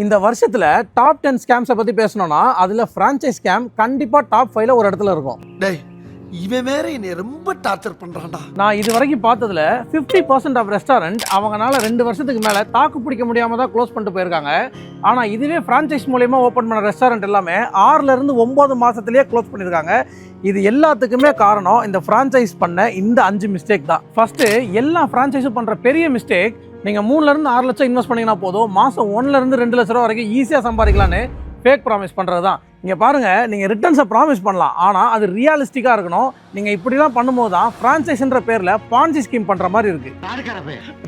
இந்த வருஷத்துல டாப் 10 ஸ்கேம்ஸை பத்தி பேசணும்னா அதுல பிரான்ச்சைஸ் ஸ்கேம் கண்டிப்பா டாப் 5ல ஒரு இடத்துல இருக்கும். டேய் இவன் வேற என்னை ரொம்ப டார்ச்சர் பண்றான்டா. நான் இது வரைக்கும் பார்த்ததுல 50% ஆஃப் ரெஸ்டாரண்ட் அவங்களால 2 வருஷத்துக்கு மேல தாக்கு பிடிக்க முடியாம தான் க்ளோஸ் பண்ணிட்டு போயிருக்காங்க. ஆனா இதுவே பிரான்ச்சைஸ் மூலமா ஓபன் பண்ண ரெஸ்டாரண்ட் எல்லாமே 6ல இருந்து 9 மாசத்திலேயே க்ளோஸ் பண்ணிருக்காங்க. இது எல்லாத்துக்குமே காரணம் இந்த பிரான்ச்சைஸ் பண்ண இந்த 5 மிஸ்டேக் தான். ஃபர்ஸ்ட், எல்லா பிரான்ச்சைஸும் பண்ற பெரிய மிஸ்டேக், நீங்க 3ல இருந்து 6 லட்சம் இன்வெஸ்ட் பண்ணீங்கன்னா போதும், மாசம் 1ல இருந்து 2 லட்சம் ரூபா வரைக்கும் ஈஸியா சம்பாதிக்கலாம்னு ஃபேக் ப்ராமிஸ் பண்றது தான். இங்க பாருங்க, நீங்க ரிட்டர்ன்ஸை ப்ராமிஸ் பண்ணலாம், ஆனா அது ரியலிஸ்டிக்கா இருக்கணும். நீங்க இப்படிலாம் பண்ணும்போது தான் பிரான்ச்சைஸ்ன்ற பேர்ல பான்சி ஸ்கீம் பண்ற மாதிரி இருக்கு.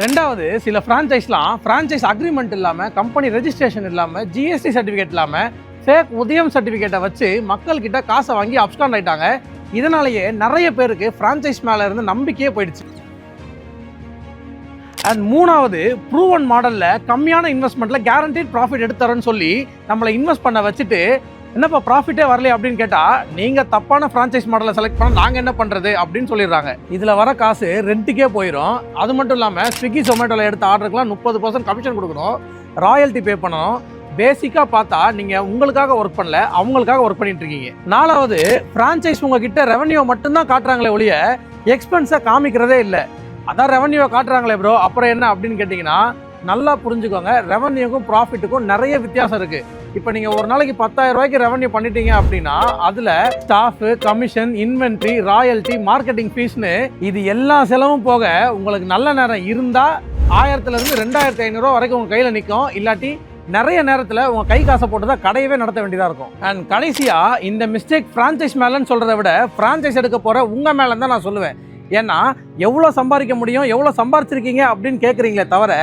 ரெண்டாவது, சில பிரான்ச்சைஸ்லாம் பிரான்ச்சைஸ் அக்ரிமெண்ட் இல்லாம, கம்பெனி ரெஜிஸ்ட்ரேஷன் இல்லாம, ஜிஎஸ்டி சர்டிஃபிகேட் இல்லாம ஃபேக் உதயம் சர்டிஃபிகேட்டை வச்சு மக்கள் கிட்ட காசை வாங்கி அப்ஸ்காண்ட் ஆயிட்டாங்க. இதனாலேயே நிறைய பேருக்கு பிரான்ச்சைஸ் மேல இருந்து நம்பிக்கையே போயிடுச்சு. அண்ட் மூணாவது, ப்ரூவன் மாடல்ல கம்மியான இன்வெஸ்ட்மெண்ட்ல கேரண்டீட் ப்ராஃபிட் எடுத்துறேன்னு சொல்லி நம்மளை இன்வெஸ்ட் பண்ண வச்சுட்டு, என்னப்பா ப்ராஃபிட்டே வரல அப்படின்னு கேட்டா, நீங்க தப்பான பிரான்ச்சைஸ் மாடலை செலக்ட் பண்ண நாங்க என்ன பண்றது அப்படின்னு சொல்லிடுறாங்க. இதுல வர காசு ரெண்ட்டுக்கே போயிடும். அது மட்டும் இல்லாம ஸ்விக்கி ஜொமேட்டோல எடுத்த ஆர்டருக்குலாம் 30% கமிஷன் கொடுக்கணும், ராயல்ட்டி பே பண்ணணும். பேசிக்கா பார்த்தா நீங்க உங்களுக்காக ஒர்க் பண்ணல, அவங்களுக்காக ஒர்க் பண்ணிட்டு இருக்கீங்க. நாலாவது, பிரான்ச்சைஸ் உங்ககிட்ட ரெவன்யூ மட்டும்தான் காட்டுறாங்களே ஒழிய எக்ஸ்பென்ஸை காமிக்கிறதே இல்லை. அதான் ரெவன்யூவை காட்டுறாங்களே ப்ரோ, அப்புறம் என்ன அப்படின்னு கேட்டிங்கன்னா, நல்லா புரிஞ்சுக்கோங்க, ரெவன்யூக்கும் ப்ராஃபிட்டுக்கும் நிறைய வித்தியாசம் இருக்கு. இப்போ நீங்கள் ஒரு நாளைக்கு 10,000 ரூபாய்க்கு ரெவன்யூ பண்ணிட்டீங்க அப்படின்னா அதில் staff, commission, inventory, royalty, marketing ஃபீஸ்னு இது எல்லா செலவும் போக உங்களுக்கு நல்ல நேரம் இருந்தால் 1000லேருந்து 2500 வரைக்கும் உங்கள் கையில் நிற்கும். இல்லாட்டி நிறைய நேரத்தில் உங்கள் கை காசை போட்டு தான் கடையவே நடத்த வேண்டியதாக இருக்கும். அண்ட் கடைசியாக, இந்த மிஸ்டேக் ஃப்ரான்ச்சைஸ் மேலேன்னு சொல்கிறத விட ஃப்ரான்ச்சைஸ் எடுக்க போகிற உங்கள் மேலேன்னு தான் நான் சொல்லுவேன். ஏன்னா எவ்வளோ சம்பாதிக்க முடியும், எவ்வளோ சம்பாதிச்சிருக்கீங்க அப்படின்னு கேட்குறீங்களே தவிர,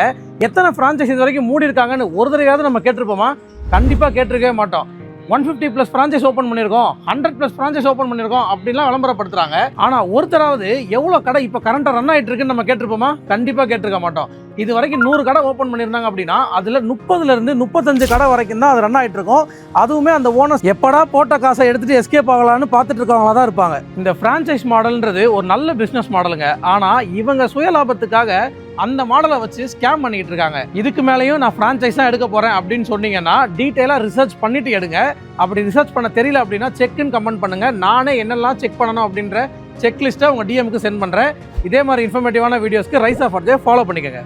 எத்தனை ஃப்ரான்ச்சைஸ் இது வரைக்கும் மூடி இருக்காங்கன்னு ஒரு தடவையாவது நம்ம கேட்டிருப்போமா? கண்டிப்பாக கேட்டிருக்கவே மாட்டோம். 150+ ஃப்ரான்ச்சைஸ் ஓப்பன் பண்ணியிருக்கோம், 100+ ஃப்ரான்ச்சைஸ் ஓப்பன் பண்ணியிருக்கோம் அப்படின்லாம் விளம்பரப்படுத்துறாங்க. ஆனால் ஒருத்தராவது எவ்வளோ கடை இப்போ கரண்டாக ரன் ஆகிட்டு இருக்குன்னு நம்ம கேட்டிருப்போமா? கண்டிப்பாக கேட்டிருக்க மாட்டோம். இது வரைக்கும் 100 கடை ஓப்பன் பண்ணியிருந்தாங்க அப்படின்னா அதில் 30லேருந்து 35 கடை வரைக்கும் தான் அது ரன் ஆகிட்டு இருக்கும். அதுவுமே அந்த ஓனர்ஸ் எப்படா போட்ட காசை எடுத்துகிட்டு எஸ்கேப் ஆகலான்னு பார்த்துட்டு இருக்கவங்களா தான் இருப்பாங்க. இந்த ஃப்ரான்ச்சைஸ் மாடல்ன்றது ஒரு நல்ல பிஸ்னஸ் மாடலுங்க. ஆனால் இவங்க சுயலாபத்துக்காக அந்த மாடலை வச்சு ஸ்கேம் பண்ணிட்டு இருக்காங்க. இதுக்கு மேலேயும் நான் ஃப்ரான்ச்சைஸ் தான் எடுக்க போகிறேன் அப்படின்னு சொன்னீங்கன்னா டீட்டெயிலாக ரிசர்ச் பண்ணிட்டு எடுங்க. அப்படி ரிசர்ச் பண்ண தெரியல அப்படின்னா செக்னு கமெண்ட் பண்ணுங்க. நானே என்னெல்லாம் செக் பண்ணணும் அப்படின்ற செக்லிஸ்ட்டை உங்கள் டிஎம்க்கு சென்ட் பண்ணுறேன். இதே மாதிரி இன்ஃபர்மேட்டிவான வீடியோஸ்க்கு ரைஸ் ஆஃப் ஃபாலோ பண்ணிக்கோங்க.